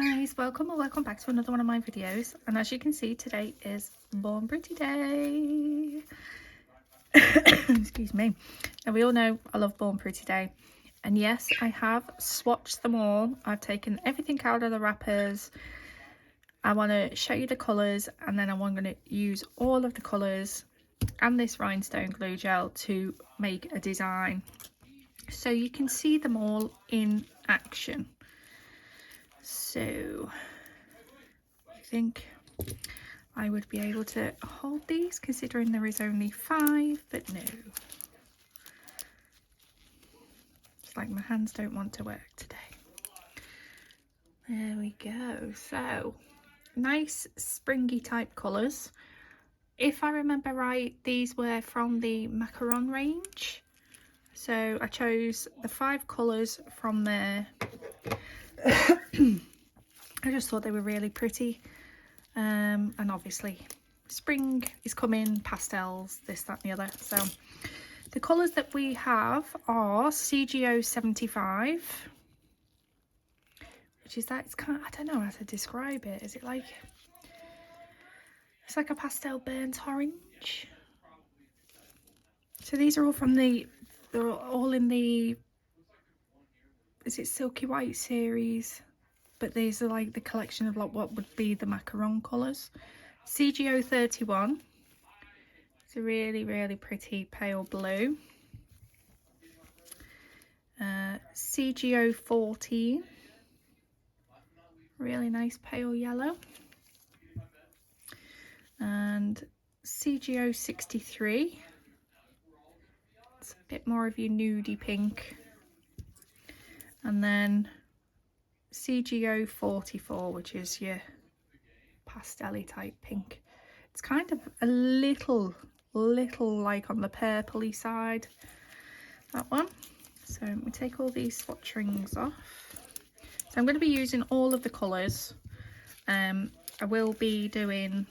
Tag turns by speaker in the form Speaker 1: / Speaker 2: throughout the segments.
Speaker 1: guys, welcome or welcome back to another one of my videos. And as you can see, today is Born Pretty Day. Excuse me. And we all know I love Born Pretty Day. And yes, I have swatched them all. I've taken everything out of the wrappers. I want to show you the colours, and then I'm going to use all of the colours and this rhinestone glue gel to make a design, so you can see them all in action. So I think I would be able to hold these, considering there is only 5, but no. It's like my hands don't want to work today. There we go. So nice springy type colours. If I remember right, these were from the Macaron range. So I chose the 5 colours from there. I just thought they were really pretty, and obviously spring is coming, pastels, this, that and the other. So the colours that we have are CGO 75, which is that, it's kind of, I don't know how to describe it. Is it like, it's like a pastel burnt orange. So these are all from the, they're all in the, is it Silky White series? But these are like the collection of like what would be the Macaron colours. CGO 31. It's a really, really pretty pale blue. CGO 14. Really nice pale yellow. And CGO 63. It's a bit more of your nudie pink. And then CGO 44, which is your pastel-y type pink. It's kind of a little like on the purpley side, that one. So we take all these swatch rings off. So I'm going to be using all of the colours. I will be doing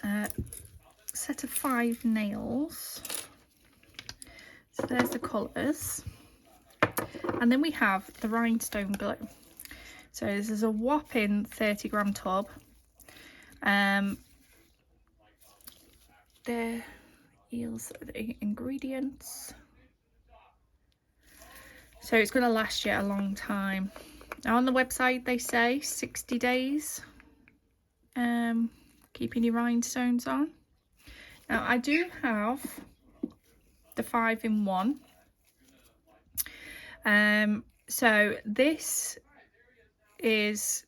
Speaker 1: a set of 5 nails. So there's the colours. And then we have the rhinestone glue. So this is a whopping 30-gram tub. The ingredients. So it's going to last you a long time. Now on the website they say 60 days, keeping your rhinestones on. Now I do have the 5-in-1. So this is,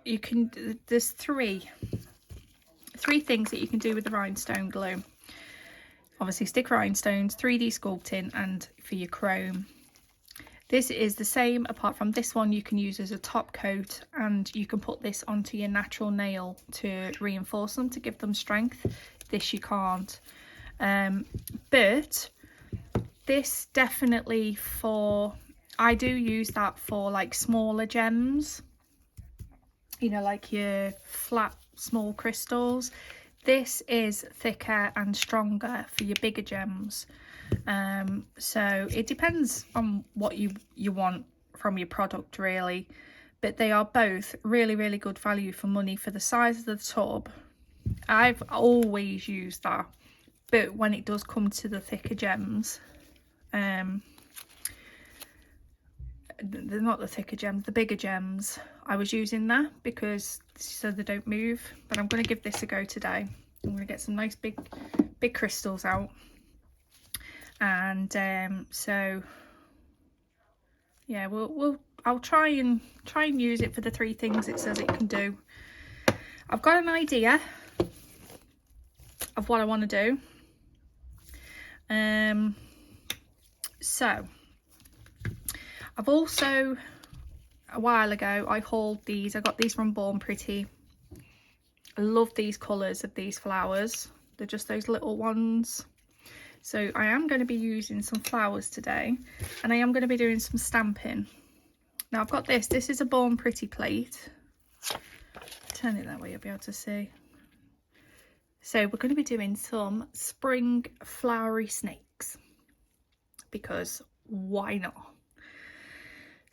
Speaker 1: you can, there's three things that you can do with the rhinestone glue. Obviously stick rhinestones, 3D sculpting, and for your chrome. This is the same, apart from this one you can use as a top coat, and you can put this onto your natural nail to reinforce them, to give them strength. This you can't. But this definitely I do use that for like smaller gems, you know, like your flat small crystals. This is thicker and stronger for your bigger gems. So it depends on what you want from your product really, but they are both really good value for money for the size of the tub. I've always used that, but when it does come to the thicker gems, they're not the thicker gems, the bigger gems, I was using that because so they don't move. But I'm going to give this a go today. I'm going to get some nice big crystals out, and so yeah, I'll try and use it for the 3 things it says it can do. I've got an idea of what I want to do. So I've also, a while ago, I hauled these. I got these from Born Pretty. I love these colours of these flowers. They're just those little ones. So I am going to be using some flowers today, and I am going to be doing some stamping. Now I've got this. This is a Born Pretty plate. Turn it that way, you'll be able to see. So we're going to be doing some spring flowery snakes, because why not?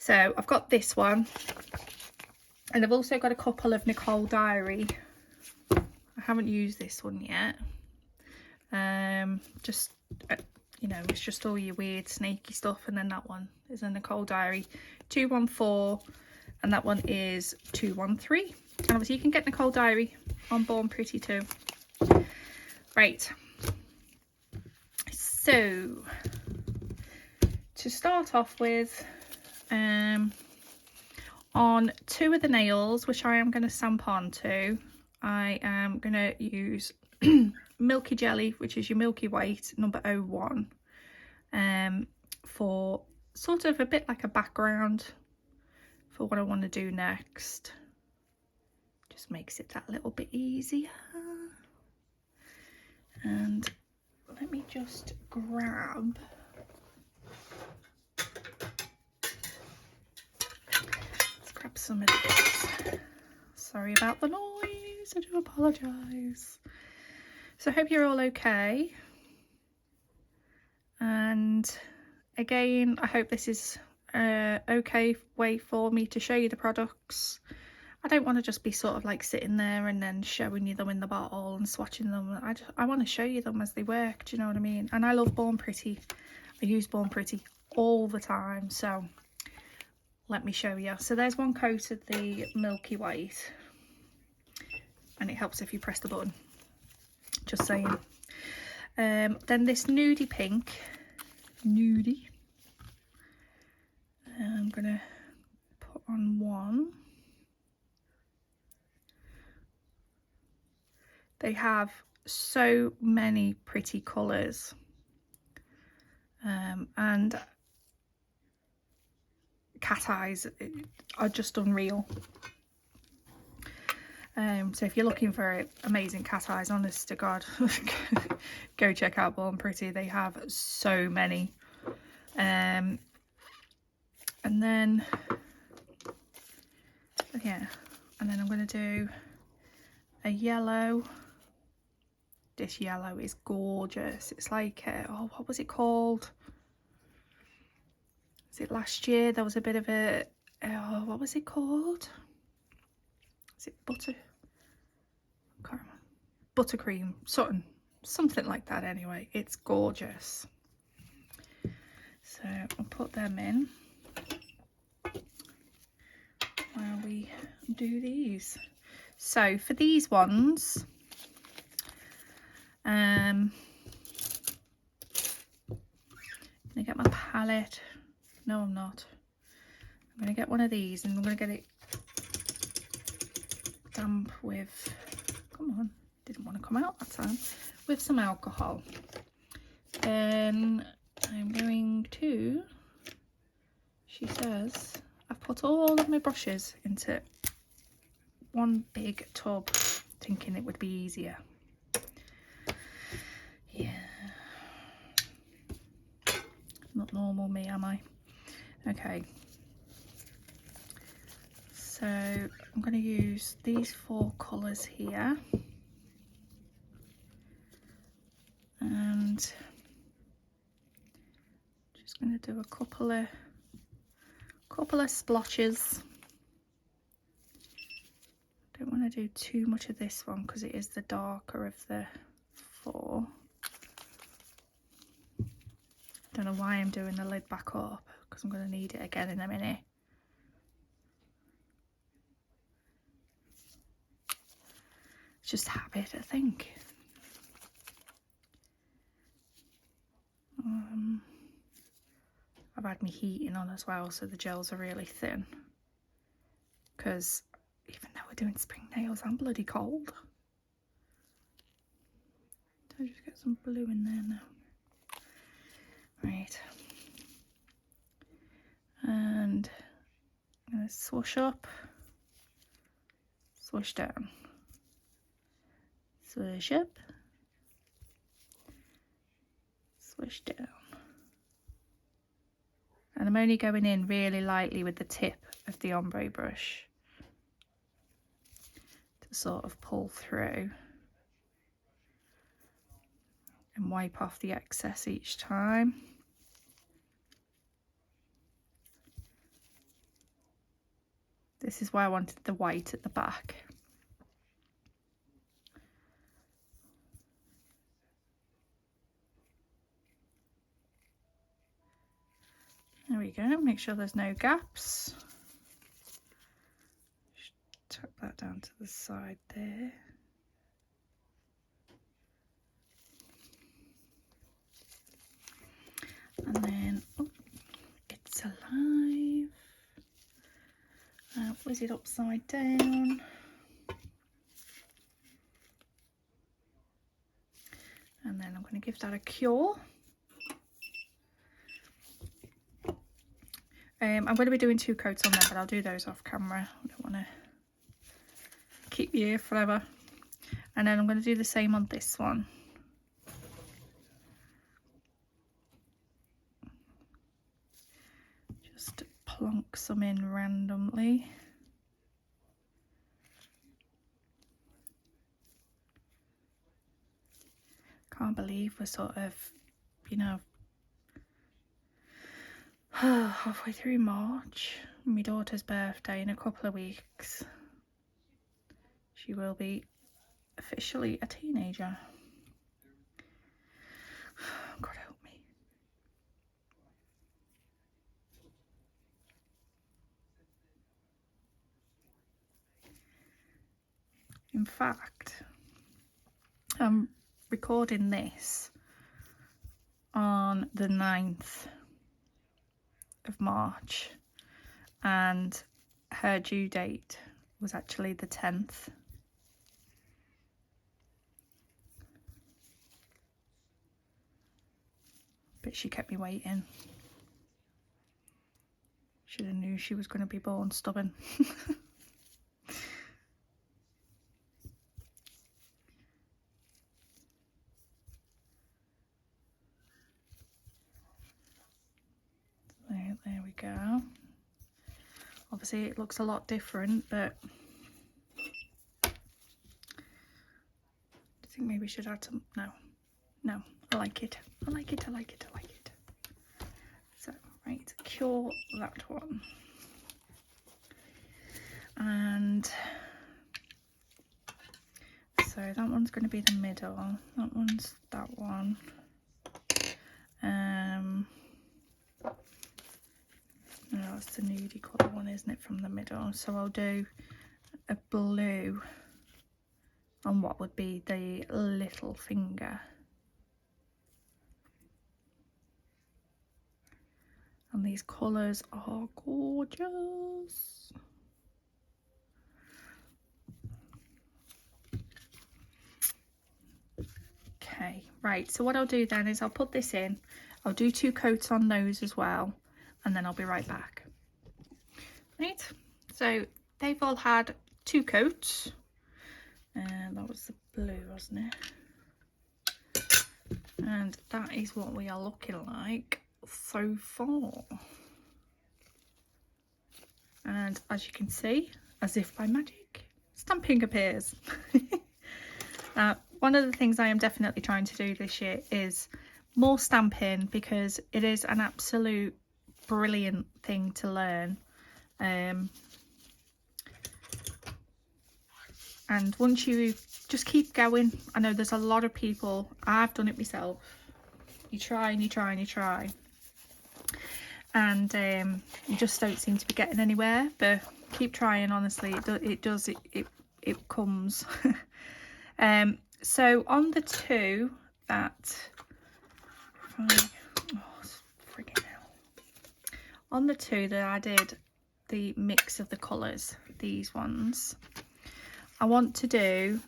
Speaker 1: So I've got this one, and I've also got a couple of Nicole Diary. I haven't used this one yet. Just you know, it's just all your weird snaky stuff. And then that one is a Nicole Diary 214, and that one is 213. And obviously you can get Nicole Diary on Born Pretty too. Right, so to start off with, on two of the nails, which I am going to stamp onto, I am going to use Milky Jelly, which is your Milky White number 01, for sort of a bit like a background for what I want to do next. Just makes it that little bit easier. And let me just grab, let's grab some of this. Sorry about the noise, I do apologise. So I hope you're all okay. And again, I hope this is an okay way for me to show you the products. I don't want to just be sort of like sitting there and then showing you them in the bottle and swatching them. I want to show you them as they work, do you know what I mean? And I love Born Pretty. I use Born Pretty all the time, so let me show you. So there's one coat of the Milky White, and it helps if you press the button, just saying. Then this nudie pink, I'm gonna put on one. They have so many pretty colours, and cat eyes are just unreal. So if you're looking for amazing cat eyes, honest to God, go check out Born Pretty. They have so many. And then, yeah, and then I'm going to do a yellow. This yellow is gorgeous. It's like, oh, what was it called? Was it last year? There was a bit of a, oh, what was it called? Is it butter? I can't remember. Buttercream, something like that anyway. It's gorgeous. So I'll put them in while we do these. So for these ones, I'm gonna get my palette. No, I'm not. I'm gonna get one of these, and I'm gonna get it damp with, come on, didn't want to come out that time, with some alcohol. Then I'm going to, she says, I've put all of my brushes into one big tub, thinking it would be easier. Yeah, not normal me, am I? Okay, so I'm going to use these 4 colours here, and just going to do a couple of splotches. Don't want to do too much of this one because it is the darker of the 4. Don't know why I'm doing the lid back up, because I'm going to need it again in a minute. It's just habit, I think. I've had my heating on as well, so the gels are really thin, because even though we're doing spring nails, I'm bloody cold. So just get some blue in there now. Right, and I'm going to swoosh up, swoosh down, swoosh up, swoosh down. And I'm only going in really lightly with the tip of the ombre brush to sort of pull through and wipe off the excess each time. This is why I wanted the white at the back. There we go, make sure there's no gaps. Just tuck that down to the side there. And then, oh, it's alive. Whiz it upside down. And then I'm going to give that a cure. I'm going to be doing 2 coats on there, but I'll do those off camera. I don't want to keep you here forever. And then I'm going to do the same on this one. Just plonk some in randomly. Can't believe we're sort of, you know, halfway through March. My daughter's birthday in a couple of weeks. She will be officially a teenager. God help me. In fact, I'm recording this on the 9th of March and her due date was actually the 10th. But she kept me waiting. Should have knew she was going to be born stubborn. There we go. Obviously it looks a lot different, but do you think maybe we should add some? No, I like it. I like it. So, right, cure that one. And so that one's going to be the middle. That one's that one. No, that's the nudie colour one, isn't it, from the middle? So I'll do a blue on what would be the little finger. And these colours are gorgeous. Okay, right, so what I'll do then is I'll put this in. I'll do 2 coats on those as well, and then I'll be right back. Right, so they've all had 2 coats. And that was the blue, wasn't it? And that is what we are looking like so far. And as you can see, as if by magic, stamping appears. One of the things I am definitely trying to do this year is more stamping, because it is an absolute brilliant thing to learn. And once you just keep going, I know there's a lot of people, I've done it myself, you try and you try and you try, and you just don't seem to be getting anywhere, but keep trying, honestly, it comes. So on the 2 that, on the 2 that I did the mix of the colours, these ones, I want to do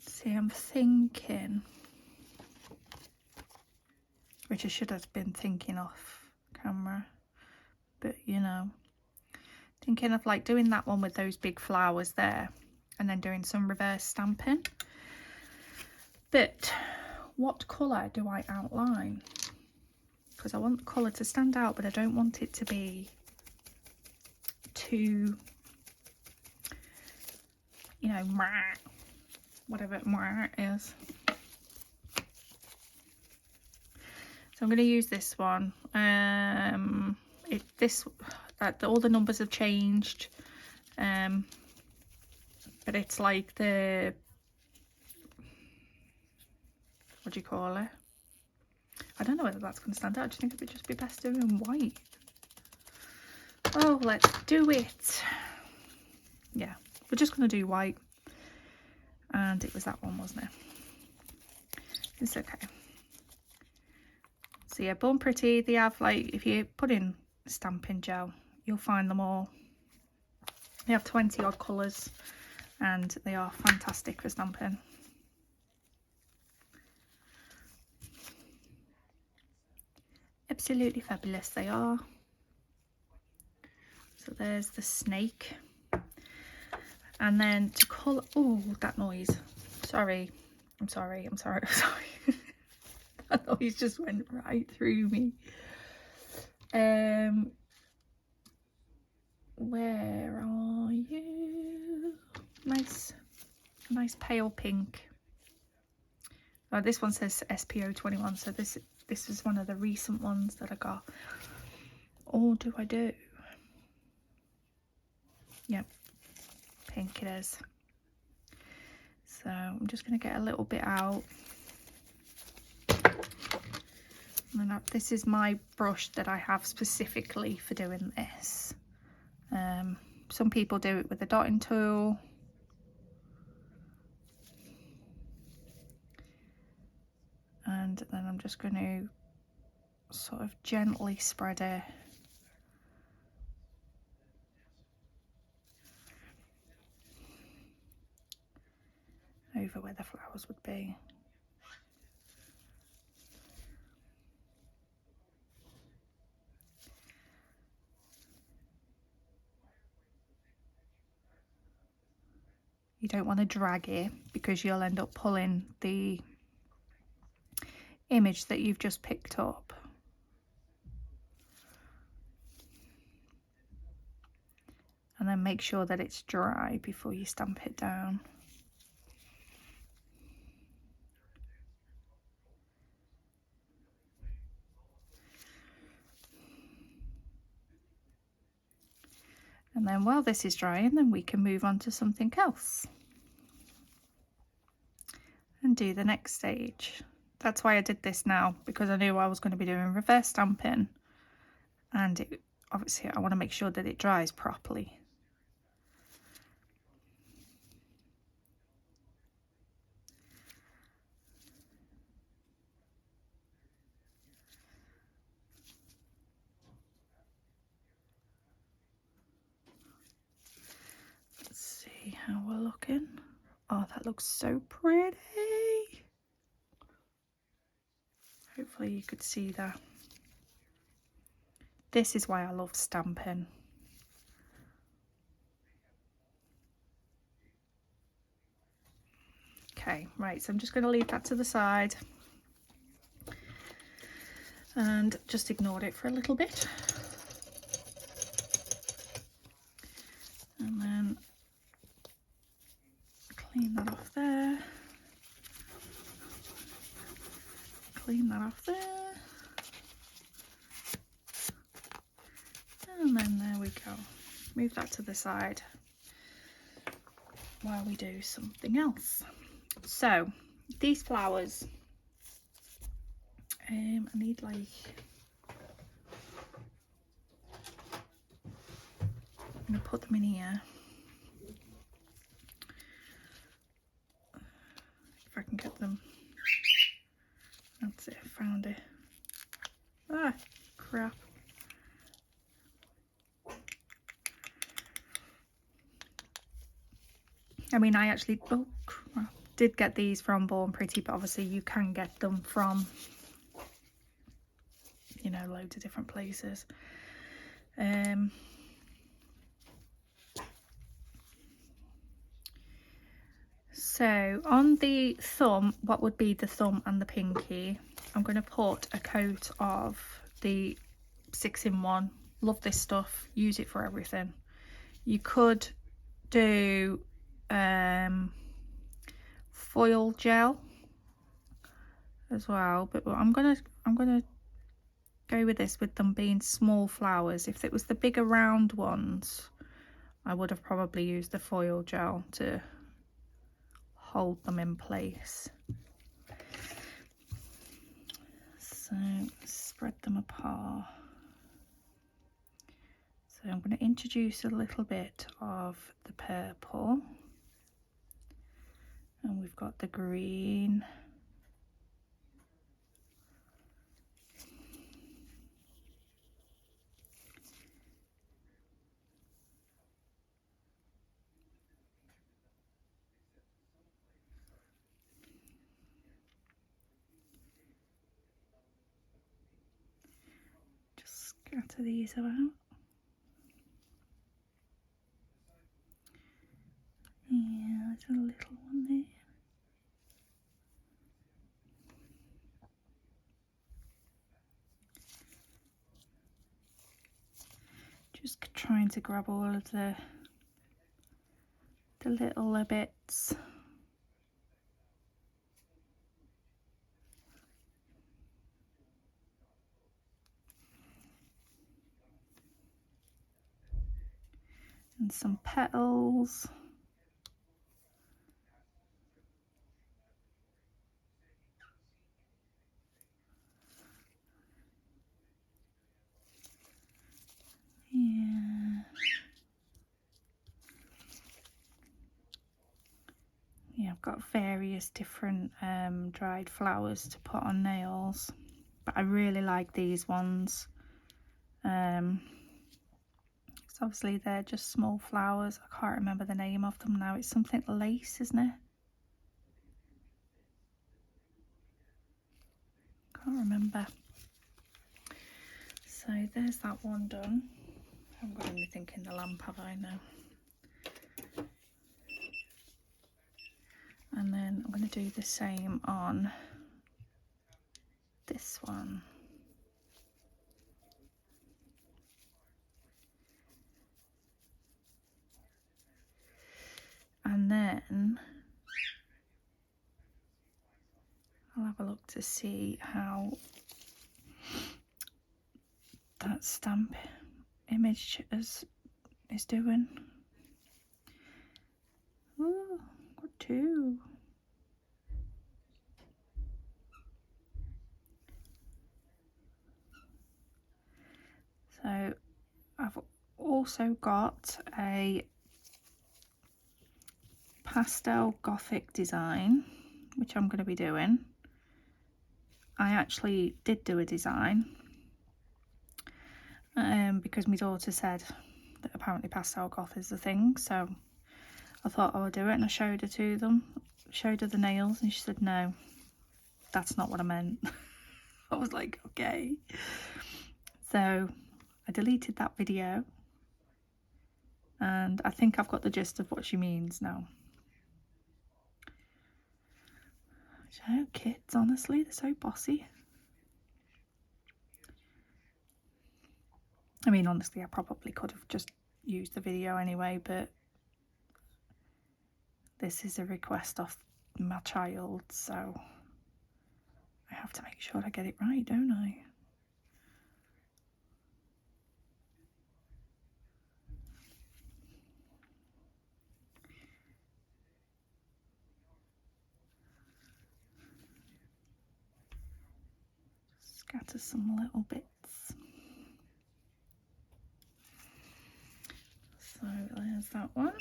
Speaker 1: see, I'm thinking, which I should have been thinking off camera, but you know, thinking of like doing that one with those big flowers there and then doing some reverse stamping. But what colour do I outline? Because I want the colour to stand out, but I don't want it to be too, you know, whatever is. So I'm going to use this one. All the numbers have changed, but it's like the, what do you call it? I don't know whether that's going to stand out. Do you think it would just be best doing white? Oh, let's do it. Yeah, we're just going to do white. And it was that one, wasn't it? It's okay. So yeah, Born Pretty, they have, like, if you put in stamping gel, you'll find them all. They have 20 odd colours and they are fantastic for stamping. Absolutely fabulous they are. So there's the snake. And then to colour, oh, that noise. Sorry. I'm sorry. That noise just went right through me. Where are you? Nice pale pink. Oh, this one says SPO 21, so this is one of the recent ones that I got. Or do I do? Yep, pink it is. So I'm just going to get a little bit out. And then this is my brush that I have specifically for doing this. Some people do it with a dotting tool. And then I'm just going to sort of gently spread it. Over where the flowers would be. You don't want to drag it because you'll end up pulling the image that you've just picked up. And then make sure that it's dry before you stamp it down. And then while this is drying, then we can move on to something else and do the next stage. That's why I did this now, because I knew I was going to be doing reverse stamping, and obviously I want to make sure that it dries properly. Let's see how we're looking. Oh, that looks so pretty. Hopefully you could see that. This is why I love stamping. Okay, right, so I'm just going to leave that to the side and just ignore it for a little bit. And then clean that off there. Clean that off there. And then there we go. Move that to the side while we do something else. So these flowers, I need like, I'm going to put them in here. If I can get them. That's it, I found it. Ah, crap. I mean, I actually, oh crap, did get these from Born Pretty, but obviously you can get them from, you know, loads of different places. So on the thumb, what would be the thumb and the pinky, I'm going to put a coat of the 6-in-1. Love this stuff, use it for everything. You could do foil gel as well, but I'm gonna go with this with them being small flowers. If it was the bigger round ones, I would have probably used the foil gel to hold them in place. So spread them apart. So I'm going to introduce a little bit of the purple, and we've got the green, just scatter these about. Yeah, there's a little one there. Just trying to grab all of the little bits. And some petals. Yeah. Yeah, I've got various different dried flowers to put on nails, but I really like these ones. So obviously they're just small flowers. I can't remember the name of them now. It's something lace, isn't it? Can't remember. So there's that one done. I haven't got anything in the lamp, have I? No. And then I'm going to do the same on this one. And then I'll have a look to see how that stamp image is doing. Ooh, got two. So I've also got a pastel gothic design, which I'm going to be doing. I actually did do a design because my daughter said that apparently pastel goth is the thing, so I thought I would do it, and I showed her to them, showed her the nails, and she said no, that's not what I meant. I was like, okay. So I deleted that video, and I think I've got the gist of what she means now. So kids, honestly, they're so bossy. I mean, honestly, I probably could have just used the video anyway, but this is a request of my child, so I have to make sure I get it right, don't I? Scatter some little bits. So there's that one.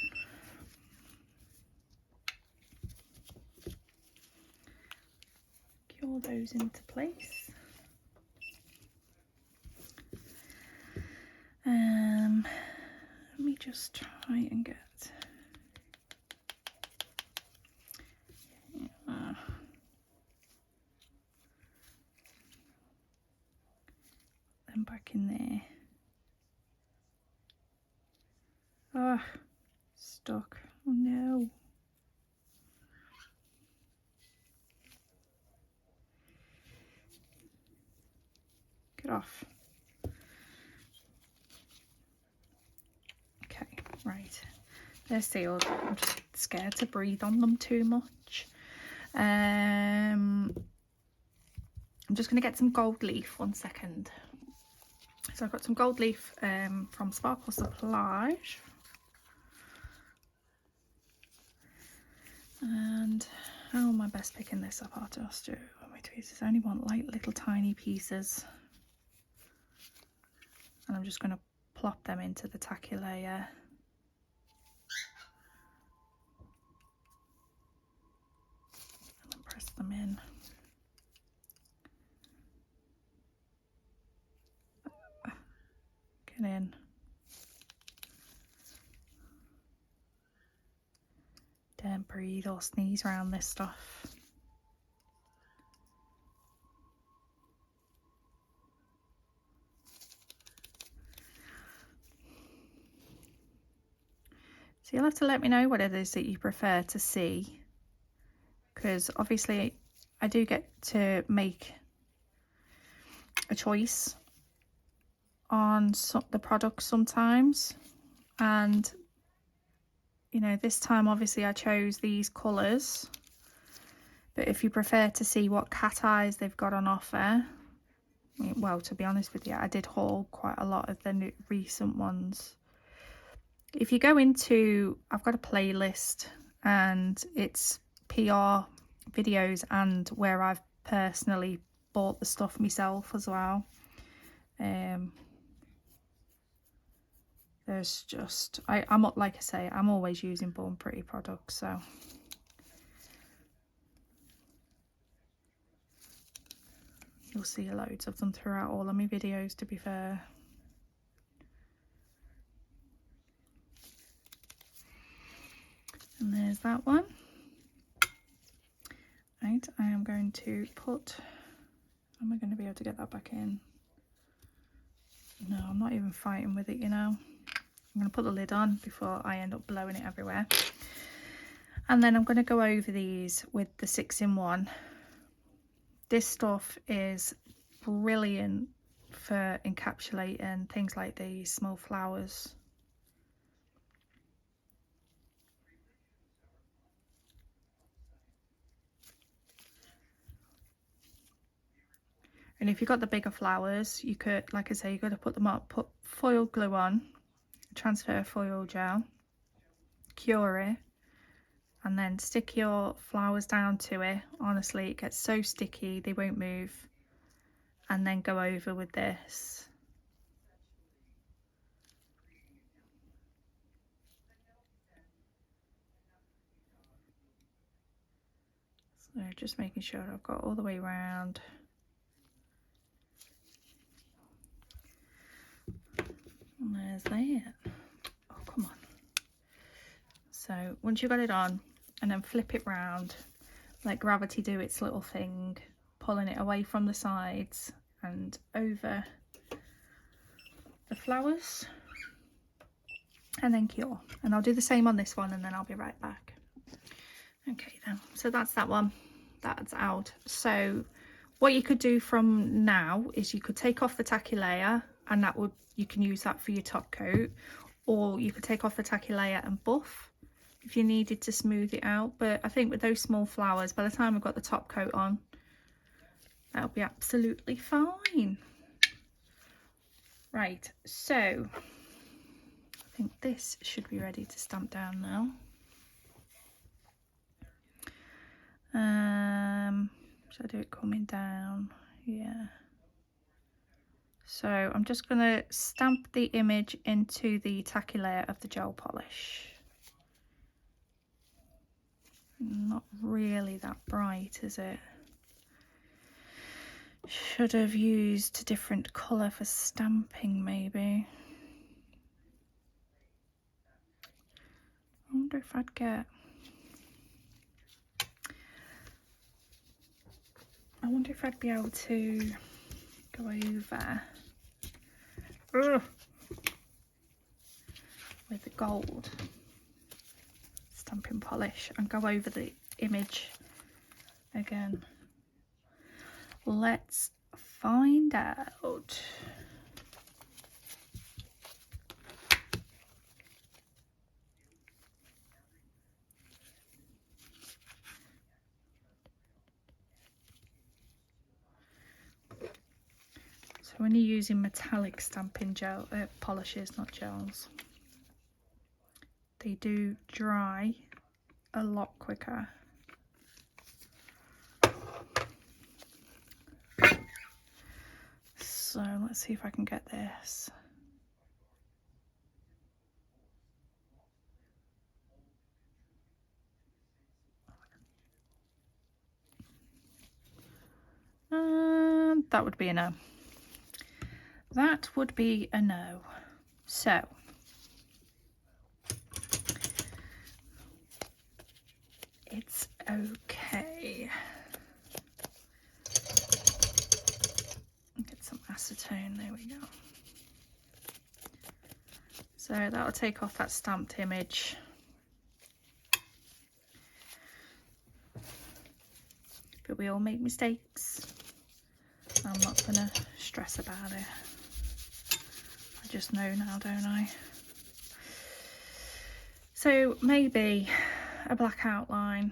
Speaker 1: Cure those into place. Let me just try and get them back in there. Ah, stuck. Oh no. Get off. Okay, right. They're sealed. I'm just scared to breathe on them too much. I'm just going to get some gold leaf. 1 second. So I've got some gold leaf from Sparkle Supply. And how am I best picking this up? I'll just do my tweezers. I only want like little tiny pieces. And I'm just going to plop them into the tacky layer. And then press them in. Get in. Don't breathe or sneeze around this stuff. So you'll have to let me know what it is that you prefer to see, because obviously I do get to make a choice on the products sometimes, and you know, this time obviously I chose these colours, but if you prefer to see what cat eyes they've got on offer, well, to be honest with you, I did haul quite a lot of the recent ones. If you go into, I've got a playlist and it's PR videos and where I've personally bought the stuff myself as well. There's just, I'm like I say, I'm always using Born Pretty products, so. You'll see loads of them throughout all of my videos, to be fair. And there's that one. Right, I am going to put, am I going to be able to get that back in? No, I'm not even fighting with it, you know. I'm going to put the lid on before I end up blowing it everywhere. And then I'm going to go over these with the 6-in-1. This stuff is brilliant for encapsulating things like these small flowers. And if you've got the bigger flowers, you could, like I say, you've got to put them up, put foil glue on, transfer foil gel, cure it, and then stick your flowers down to it. Honestly, it gets so sticky, they won't move. And then go over with this. So just making sure I've got all the way around. And there's that. Oh, come on. So once you've got it on, and then flip it round, let gravity do its little thing, pulling it away from the sides and over the flowers, and then cure. And I'll do the same on this one, and then I'll be right back. Okay then, so that's that one. That's out. So what you could do from now is you could take off the tacky layer, and that would, you can use that for your top coat, or you could take off the tacky layer and buff if you needed to smooth it out. But I think with those small flowers, by the time I've got the top coat on, that'll be absolutely fine. Right, so I think this should be ready to stamp down now. Should I do it coming down? Yeah. So I'm just going to stamp the image into the tacky layer of the gel polish. Not really that bright, is it? Should have used a different colour for stamping, maybe. I wonder if I'd get... I wonder if I'd be able to go over with the gold stamping polish and go over the image again. Let's find out. So when you're using metallic stamping gel polishes, not gels, they do dry a lot quicker. So let's see if I can get this. And that would be a no. That would be a no. So it's okay. Get some acetone, there we go. So that'll take off that stamped image. But we all make mistakes. I'm not gonna stress about it. I just know now, don't I? So maybe a black outline,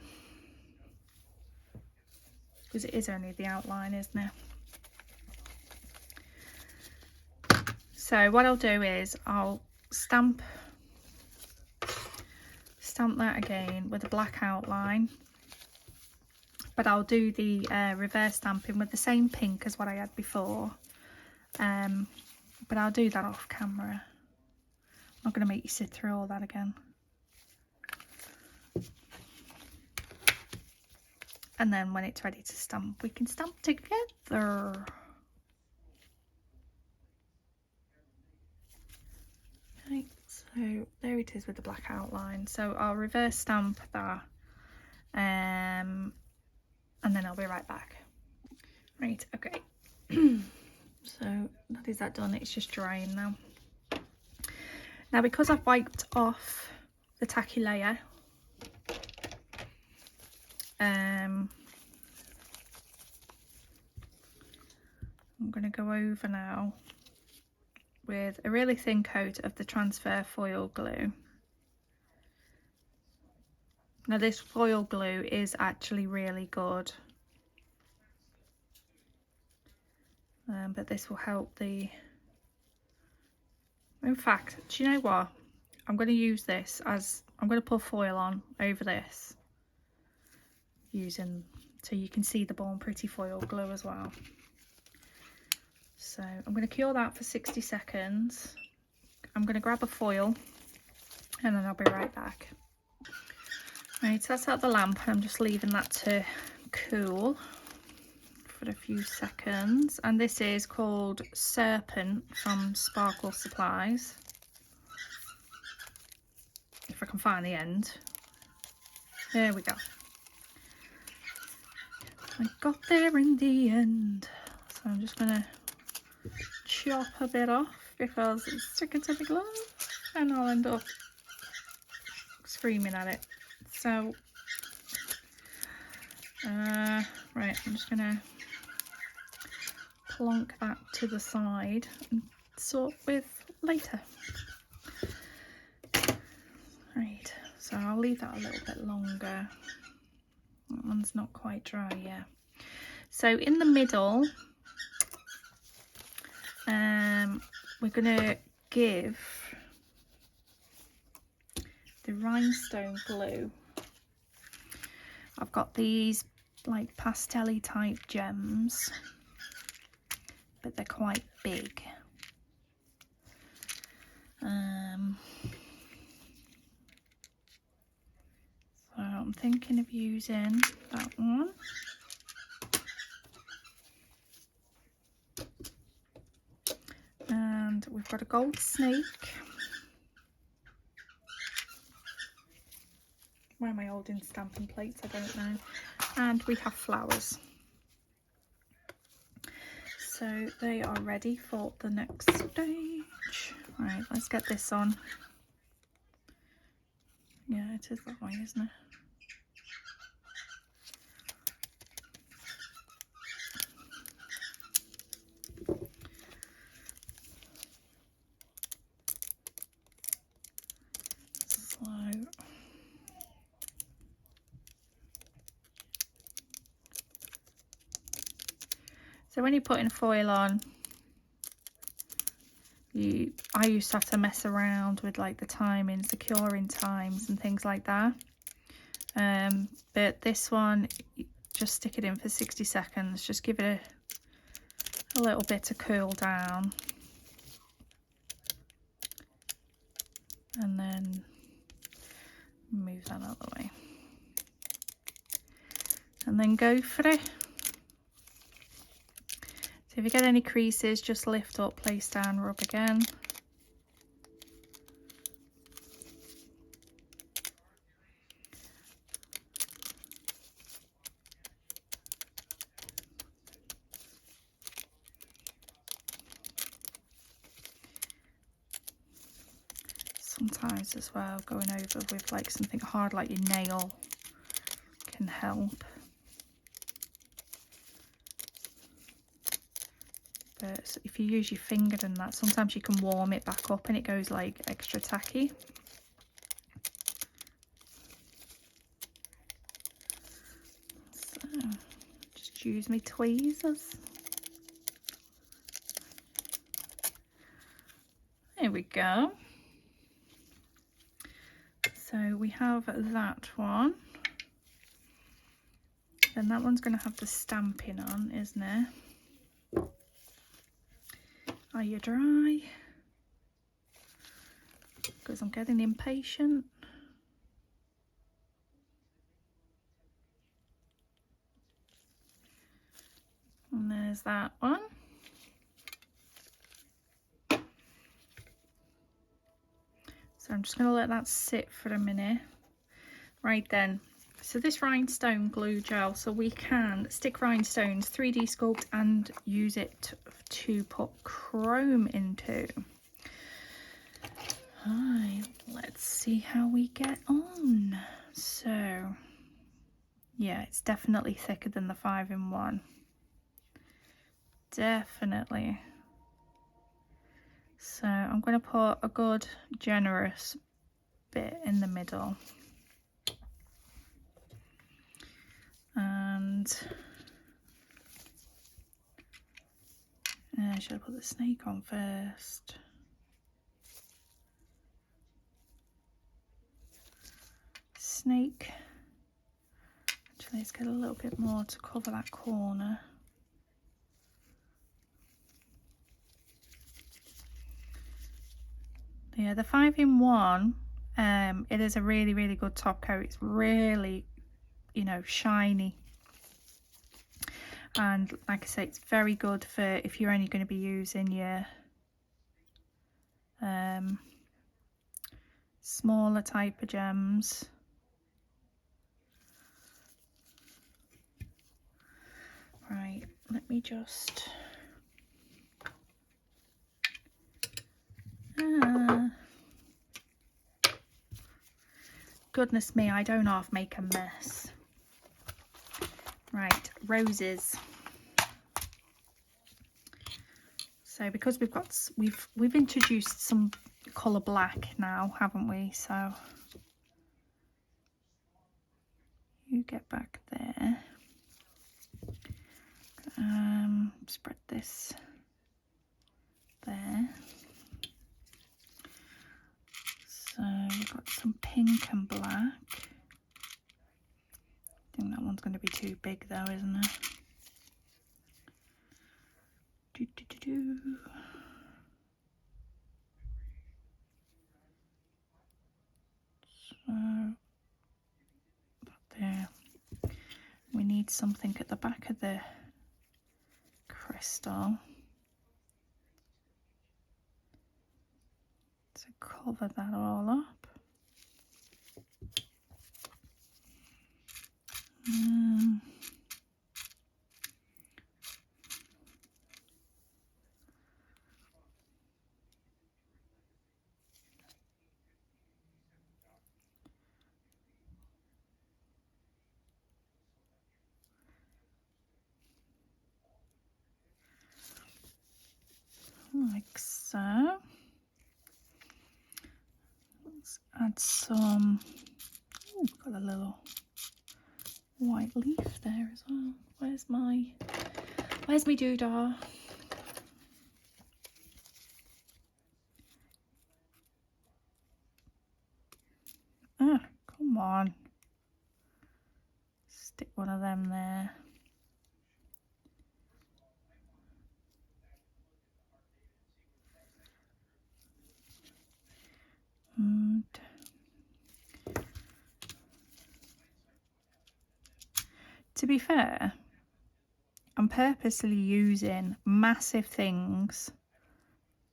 Speaker 1: because it is only the outline, isn't it? So what I'll do is I'll stamp that again with a black outline, but I'll do the reverse stamping with the same pink as what I had before, but I'll do that off camera. I'm not going to make you sit through all that again. And then when it's ready to stamp, we can stamp together. Right, so there it is with the black outline. So I'll reverse stamp that, and then I'll be right back. Right, okay. So that is that done. It's just drying now. Now, because I've wiped off the tacky layer, I'm going to go over now with a really thin coat of the transfer foil glue. Now, this foil glue is actually really good, but this will help the... In fact, do you know what? I'm going to use this as... I'm going to put foil on over this, using... so you can see the Born Pretty foil glue as well. So I'm going to cure that for 60 seconds. I'm going to grab a foil and then I'll be right back. Right, so that's out the lamp. I'm just leaving that to cool for a few seconds. And this is called Serpent from Sparkle Supplies. If I can find the end. There we go. I got there in the end. So I'm just going to chop a bit off because it's sticking to the glove and I'll end up screaming at it. So, right, I'm just going to plonk that to the side and sort with later. Right, so I'll leave that a little bit longer. That one's not quite dry yet. So in the middle, we're going to give the rhinestone glue. I've got these like pastel-y type gems, but they're quite big. So I'm thinking of using that one. And we've got a gold snake. Why am I holding stamping plates? I don't know. And we have flowers. So they are ready for the next stage. Right, let's get this on. Yeah, it is that way, isn't it? So when you're putting foil on, I used to have to mess around with like the timings, the curing times and things like that. But this one, just stick it in for 60 seconds, just give it a little bit to cool down, and then move that out of the way, and then go for it. So if you get any creases, just lift up, place down, rub again. Sometimes as well, going over with like something hard like your nail can help. But if you use your finger and that, sometimes you can warm it back up and it goes like extra tacky. So just use my tweezers. There we go. So we have that one. Then that one's going to have the stamping on, isn't it? Are you dry? Because I'm getting impatient. And there's that one. So I'm just going to let that sit for a minute. Right then, so this rhinestone glue gel, so we can stick rhinestones, 3D sculpt and use it to put chrome into. Right, let's see how we get on. So yeah, it's definitely thicker than the 5-in-1. Definitely. So I'm going to put a good generous bit in the middle. And should I put the snake on first? Snake. Actually, let's get a little bit more to cover that corner. Yeah, the 5-in-1, it is a really, really good top coat. It's really, you know, shiny. And like I say, it's very good for if you're only going to be using your smaller type of gems. Right, let me just... Goodness me, I don't half make a mess. Right, roses. So because we've introduced some colour black now, haven't we? So you get back there. Spread this there. So we've got some pink and black. I think that one's going to be too big though, isn't it? So there. We need something at the back of the crystal to cover that all up. Like so. Let's add some, ooh, got a little white leaf there as well. Where's my doodah? Come on. Stick one of them there. And to be fair, I'm purposely using massive things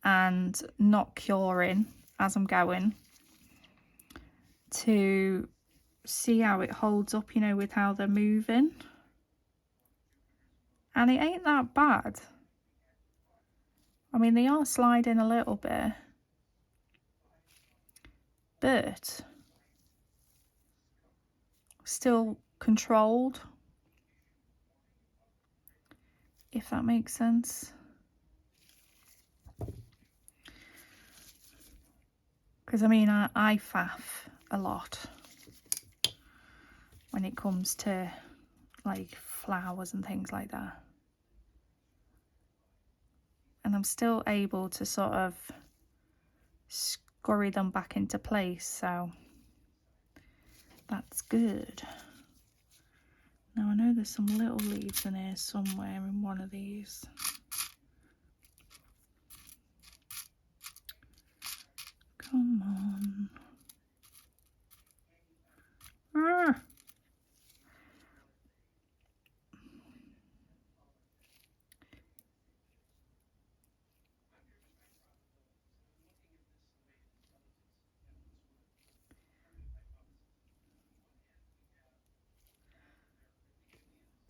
Speaker 1: and not curing as I'm going to see how it holds up, you know, with how they're moving. And it ain't that bad. I mean, they are sliding a little bit, but still controlled, if that makes sense. Because I mean, I faff a lot when it comes to like flowers and things like that. And I'm still able to sort of scurry them back into place, so that's good. Now I know there's some little leaves in here somewhere in one of these. Come on. Ah.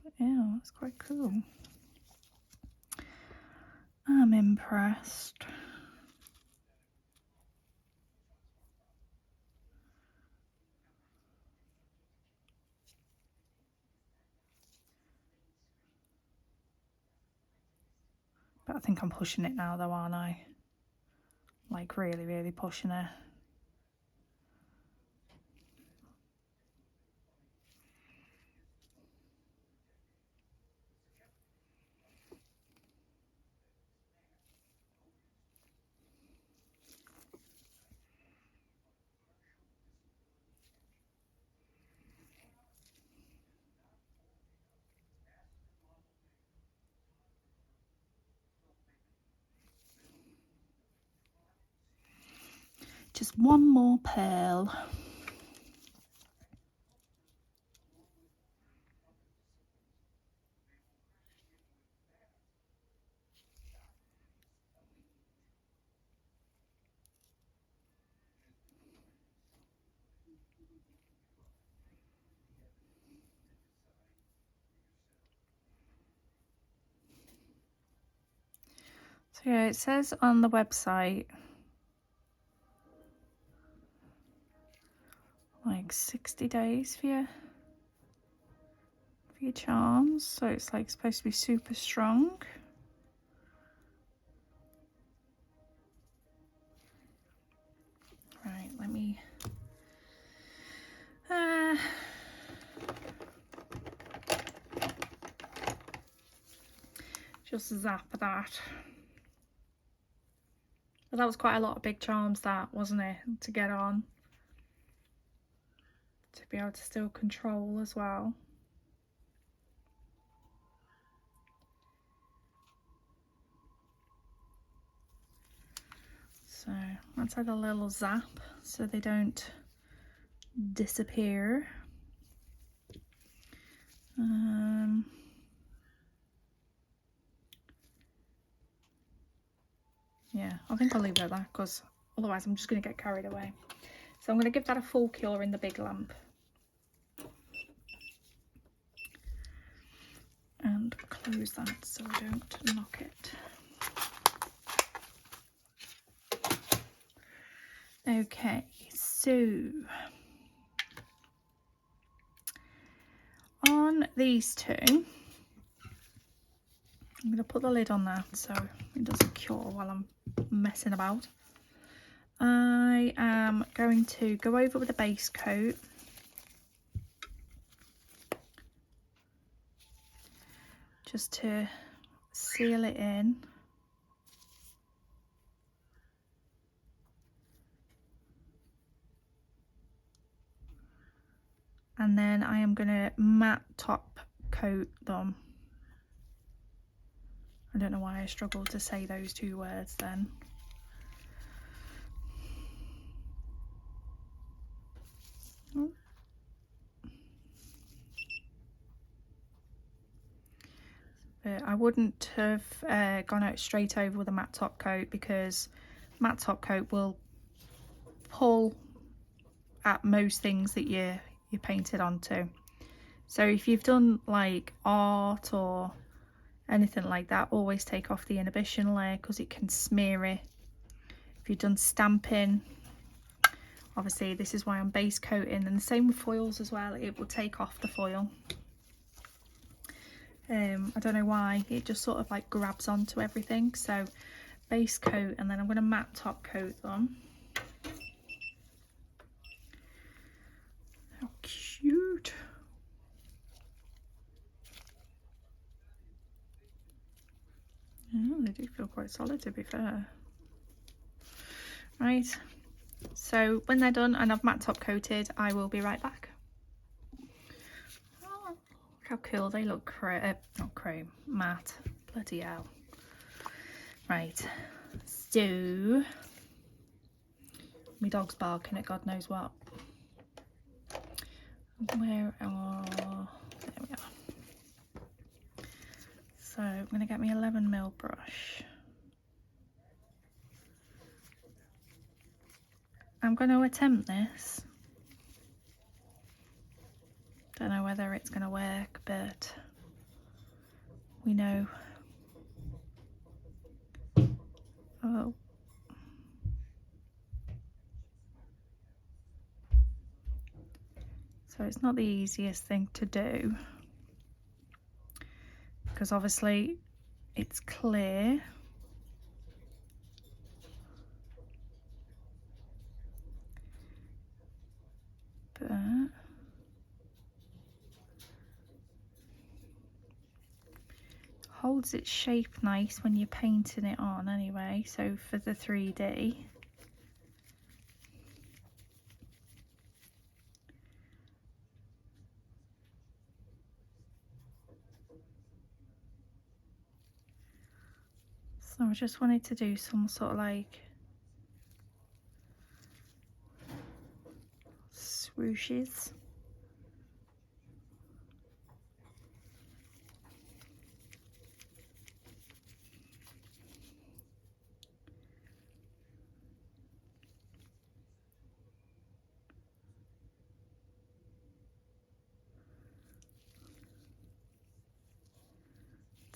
Speaker 1: But yeah, that's quite cool. I'm impressed. But I think I'm pushing it now though, aren't I? Like really, really pushing it. Just one more pearl. So yeah, it says on the website like 60 days for your charms, so it's like supposed to be super strong. Right, let me just zap that. But that was quite a lot of big charms, that, wasn't it, to get on, to be able to still control as well. So let's have a little zap so they don't disappear. Yeah, I think I'll leave it at that because otherwise I'm just going to get carried away. So I'm going to give that a full cure in the big lamp. And close that so I don't knock it. Okay, so on these two, I'm going to put the lid on that so it doesn't cure while I'm messing about. I am going to go over with a base coat. Just to seal it in. and then I am going to matte top coat them. I don't know why I struggled to say those two words then. But I wouldn't have gone out straight over with a matte top coat, because matte top coat will pull at most things that you're painted onto. So if you've done like art or anything like that, always take off the inhibition layer because it can smear it. If you've done stamping, obviously this is why I'm base coating, and the same with foils as well, it will take off the foil. I don't know why, it just sort of like grabs onto everything. So base coat, and then I'm going to matte top coat them. How cute. Oh, they do feel quite solid, to be fair. Right, so when they're done and I've matte top coated, I will be right back. Oh, look how cool they look. Not chrome, matte. Bloody hell. Right, so my dog's barking at God knows what. Where are, there we are. So I'm going to get my 11mm brush. I'm going to attempt this. Don't know whether it's going to work, but we know. Oh. So it's not the easiest thing to do, because obviously it's clear. But holds its shape nice when you're painting it on anyway, so for the 3D. So I just wanted to do some sort of like swooshes.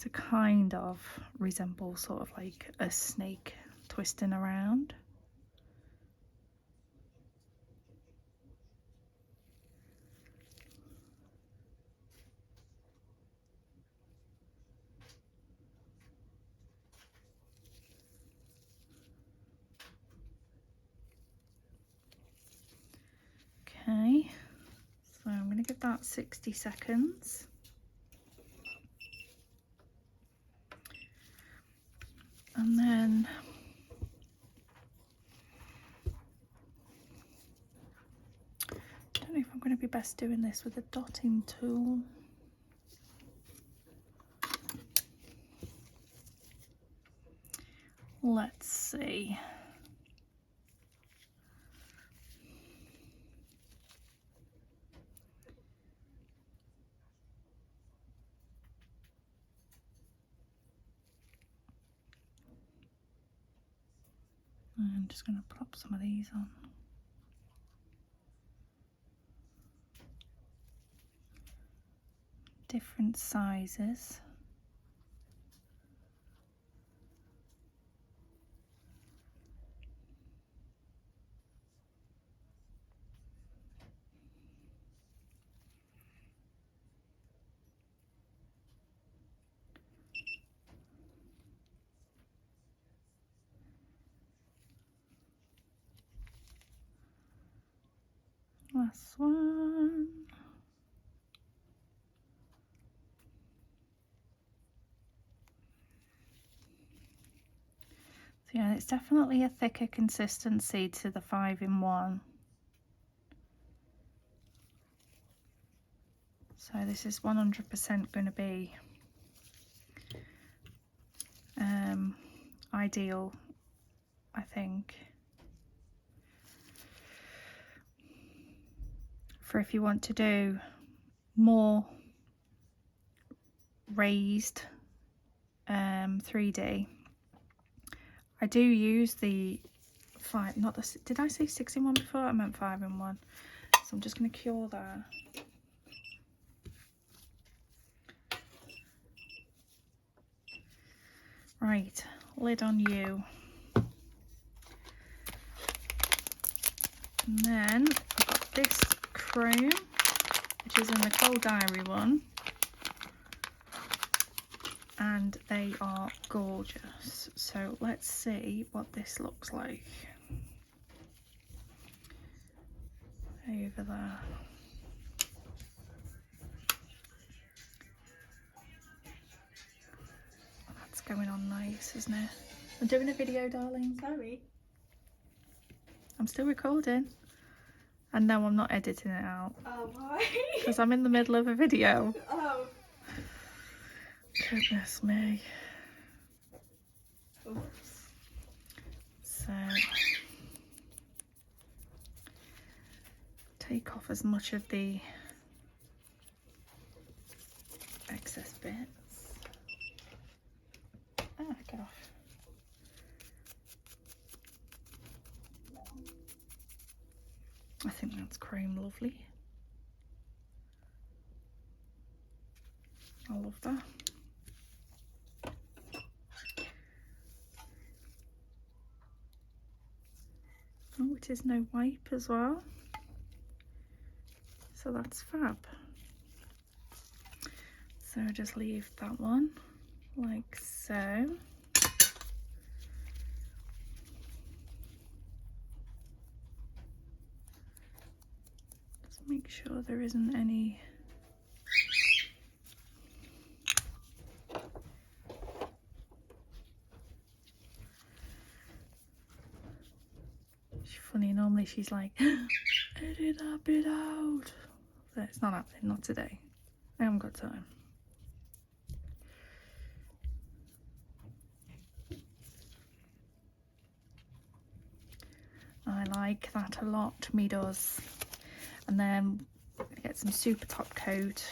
Speaker 1: To kind of resemble sort of like a snake twisting around. Okay, so I'm going to give that 60 seconds. And then I don't know if I'm going to be best doing this with a dotting tool. Let's see. I'm just going to plop some of these on. Different sizes. Last one. So yeah, it's definitely a thicker consistency to the 5-in-1. So this is 100% going to be ideal, I think, for if you want to do more raised 3D. I do use the 5, not the, did I say 6-in-1 before? I meant 5-in-1. So I'm just going to cure that. Right, lid on you. And then I've got this chrome, which is in the Cold Diary one. And they are gorgeous. So let's see what this looks like over there. That's going on nice, isn't it? I'm doing a video, darling.
Speaker 2: Sorry.
Speaker 1: I'm still recording. And no, I'm not editing it out.
Speaker 2: Oh, why?
Speaker 1: Because I'm in the middle of a video.
Speaker 2: Oh.
Speaker 1: Goodness me.
Speaker 2: Oops.
Speaker 1: So take off as much of the excess bits. Ah, get off. I think that's chrome lovely. I love that. Oh, it is no wipe as well. So that's fab. So just leave that one like so. Just make sure there isn't any funny, normally she's like, edit that bit out. But it's not happening, not today. I haven't got time. I like that a lot, me does. And then get some super top coat.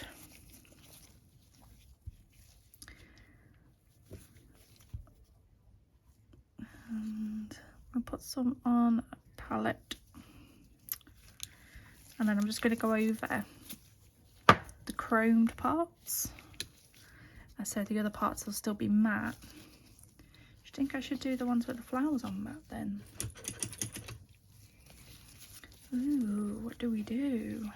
Speaker 1: And I'll put some on a palette. And then I'm just going to go over the chromed parts. So the other parts will still be matte. Do you think I should do the ones with the flowers on matte then? Ooh, what do we do?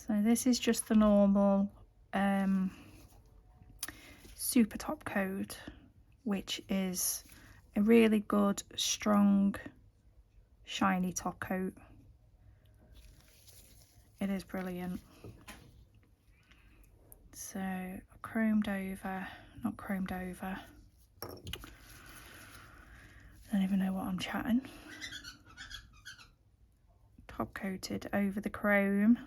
Speaker 1: So this is just the normal super top coat, which is a really good, strong, shiny top coat. It is brilliant. So chromed over, not chromed over. I don't even know what I'm chatting. Top coated over the chrome.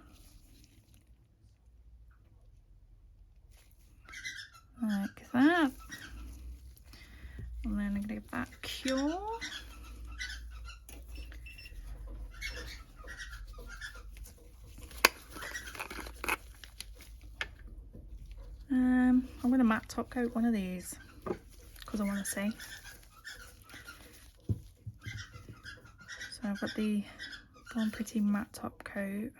Speaker 1: Like that. And then I'm going to give that cure. I'm going to matte top coat one of these because I want to see. So I've got the Born Pretty matte top coat.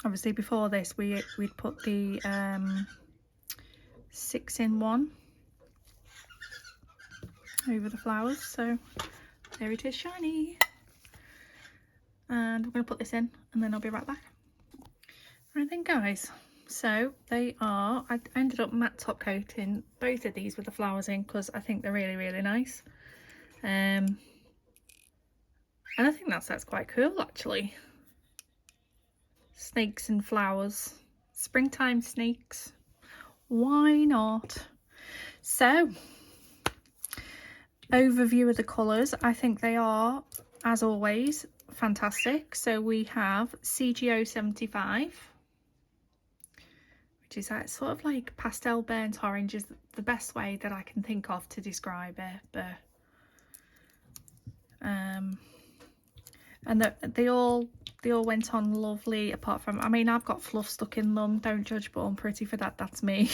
Speaker 1: Obviously before this we'd put the 6-in-1 over the flowers, so There it is, shiny. And we're going to put this in and then I'll be right back. Right then guys, so they are, I ended up matte top coating both of these with the flowers in because I think they're really, really nice. And I think that's quite cool actually. Snakes and flowers, springtime snakes, why not? So, overview of the colours, I think they are, as always, fantastic. So we have CGO 75, which is that sort of like pastel burnt orange is the best way that I can think of to describe it. But and they all went on lovely, apart from, I mean, I've got fluff stuck in them, don't judge Born Pretty for that, that's me.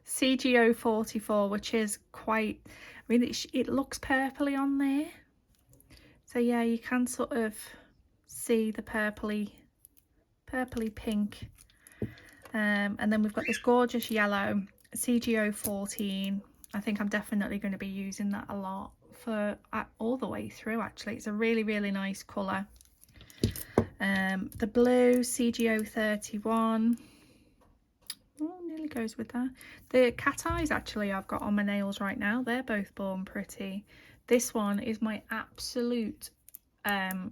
Speaker 1: CGO 44, which is quite, I mean, it looks purpley on there, so yeah, you can sort of see the purpley pink. And then we've got this gorgeous yellow, CGO 14. I think I'm definitely going to be using that a lot for all the way through actually. It's a really, really nice colour. The blue, CGO 31. Oh, nearly goes with that. The cat eyes actually I've got on my nails right now. They're both Born Pretty. This one is my absolute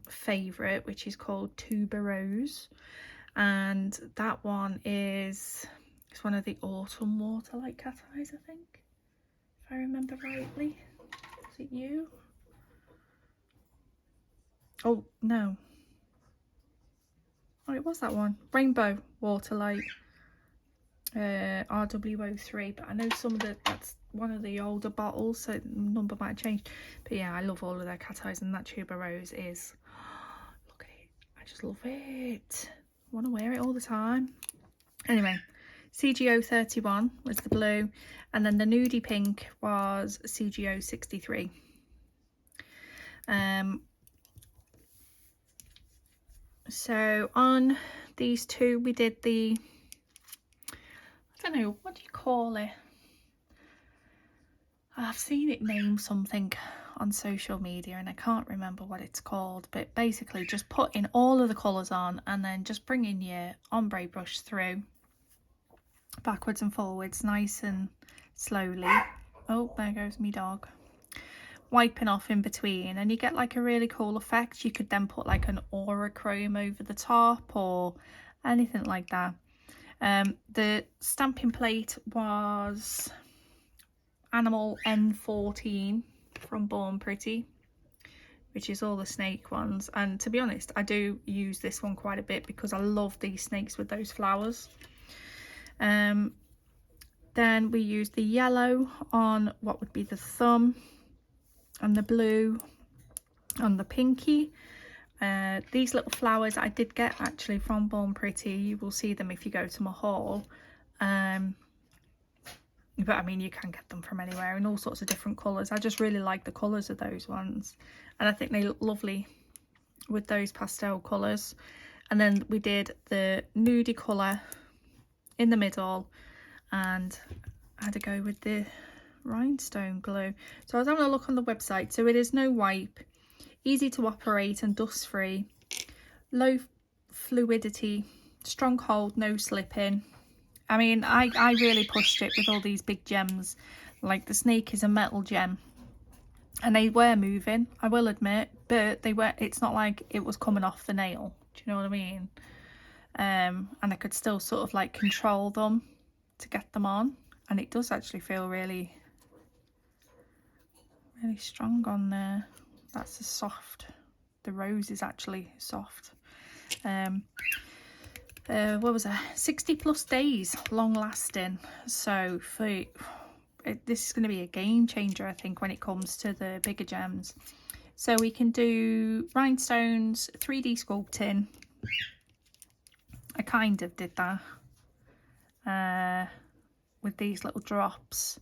Speaker 1: favourite, which is called Tuberose. And that one is, it's one of the autumn waterlight cat eyes, I think, if I remember rightly. Is it you? Oh, no. Oh, it was that one. Rainbow Waterlight. RW03, but I know some of that's one of the older bottles, so the number might change. But yeah, I love all of their cat eyes, and that Tuberose is, look at it, I just love it. I want to wear it all the time. Anyway, CGO 31 was the blue, and then the nudie pink was CGO 63. So on these two we did the, I don't know, what do you call it? I've seen it named something on social media and I can't remember what it's called, but basically just putting all of the colours on and then just bringing your ombre brush through backwards and forwards nice and slowly. Oh, there goes me dog. Wiping off in between, and you get like a really cool effect. You could then put like an aura chrome over the top or anything like that. The stamping plate was Animal N14 from Born Pretty, which is all the snake ones, and to be honest I do use this one quite a bit because I love these snakes with those flowers. Then we used the yellow on what would be the thumb and the blue on the pinky. These little flowers I did get actually from Born Pretty. You will see them if you go to my haul. But I mean, you can get them from anywhere in all sorts of different colours. I just really like the colours of those ones, and I think they look lovely with those pastel colours. And then we did the nudie colour in the middle, and I had to go with the Rhinestone glue. So I was having a look on the website. So it is no wipe, easy to operate and dust free, low fluidity, strong hold, no slipping. I mean, I really pushed it with all these big gems. Like the snake is a metal gem, and they were moving, I will admit, but they were, it's not like it was coming off the nail, do you know what I mean? And I could still sort of like control them to get them on, and it does actually feel really strong on there. That's a soft, the rose is actually soft. What was that, 60+ days long lasting. So for this is going to be a game changer, I think, when it comes to the bigger gems. So we can do rhinestones, 3D sculpting. I kind of did that with these little drops.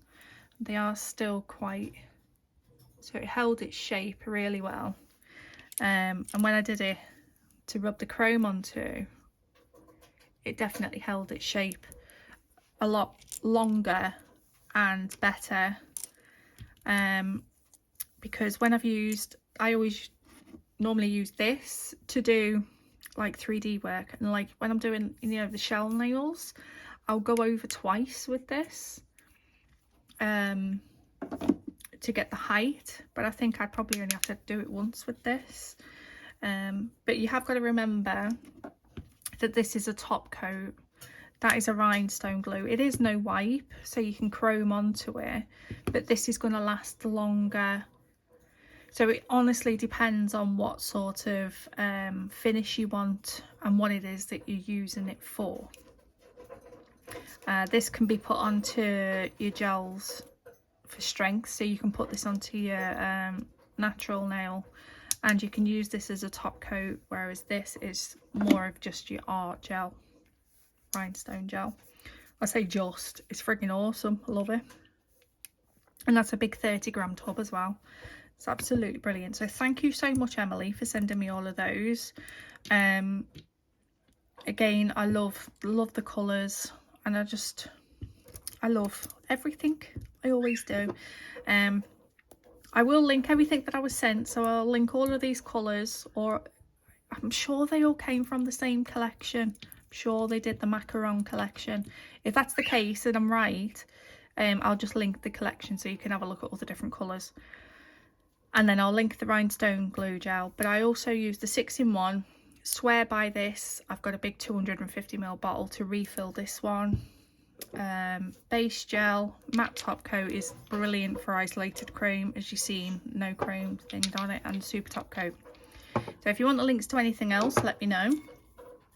Speaker 1: They are still quite, so it held its shape really well. And when I did it to rub the chrome onto, it definitely held its shape a lot longer and better, because when I've used I always normally use this to do like 3D work, and like when I'm doing, you know, the shell nails, I'll go over twice with this to get the height, but I think I'd probably only have to do it once with this. But you have got to remember that this is a top coat. That is a rhinestone glue. It is no wipe, so you can chrome onto it, but this is going to last longer. So it honestly depends on what sort of finish you want and what it is that you're using it for. This can be put onto your gels for strength, so you can put this onto your natural nail, and you can use this as a top coat, whereas this is more of just your art gel, rhinestone gel. I say just, it's friggin' awesome. I love it. And that's a big 30-gram tub as well. It's absolutely brilliant. So thank you so much, Aimeili, for sending me all of those. Again, I love the colours, and I love everything. I always do. I will link everything that I was sent, so I'll link all of these colours, or I'm sure they all came from the same collection. I'm sure they did the Macaron collection. If that's the case and I'm right, I'll just link the collection so you can have a look at all the different colours. And then I'll link the rhinestone glue gel. But I also use the 6-in-1. Swear by this. I've got a big 250ml bottle to refill this one. Base gel, matte top coat is brilliant for isolated chrome, as you've seen, no chrome things on it, and super top coat. So if you want the links to anything else, let me know.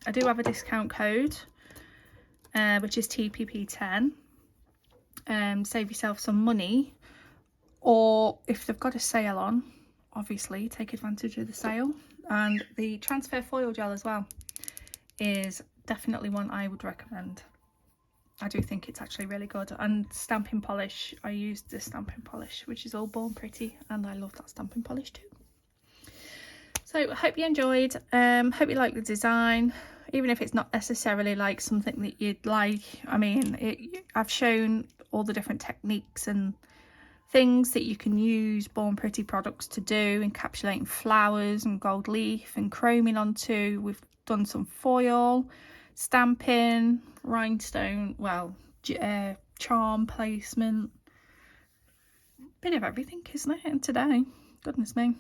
Speaker 1: I do have a discount code, which is TPP10. Save yourself some money, or if they've got a sale on, obviously take advantage of the sale. And the transfer foil gel as well is definitely one I would recommend. I do think it's actually really good. And stamping polish, I used this stamping polish, which is all Born Pretty, and I love that stamping polish too. So I hope you enjoyed. Hope you like the design, even if it's not necessarily like something that you'd like. I mean, I've shown all the different techniques and things that you can use Born Pretty products to do, encapsulating flowers and gold leaf and chroming onto. We've done some foil, stamping, rhinestone, well, charm placement, bit of everything, isn't it? And today, goodness me.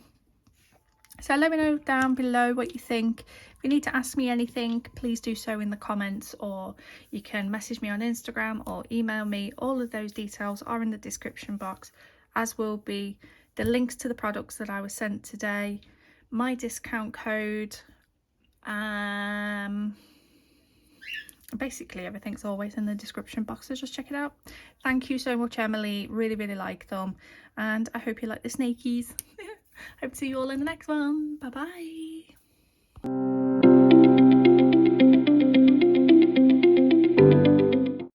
Speaker 1: So let me know down below what you think. If you need to ask me anything, please do so in the comments, or you can message me on Instagram or email me. All of those details are in the description box, as will be the links to the products that I was sent today, my discount code, basically everything's always in the description box, so just check it out. Thank you so much, Aimeili. Really like them, and I hope you like the snakies. Hope to see you all in the next one. Bye bye.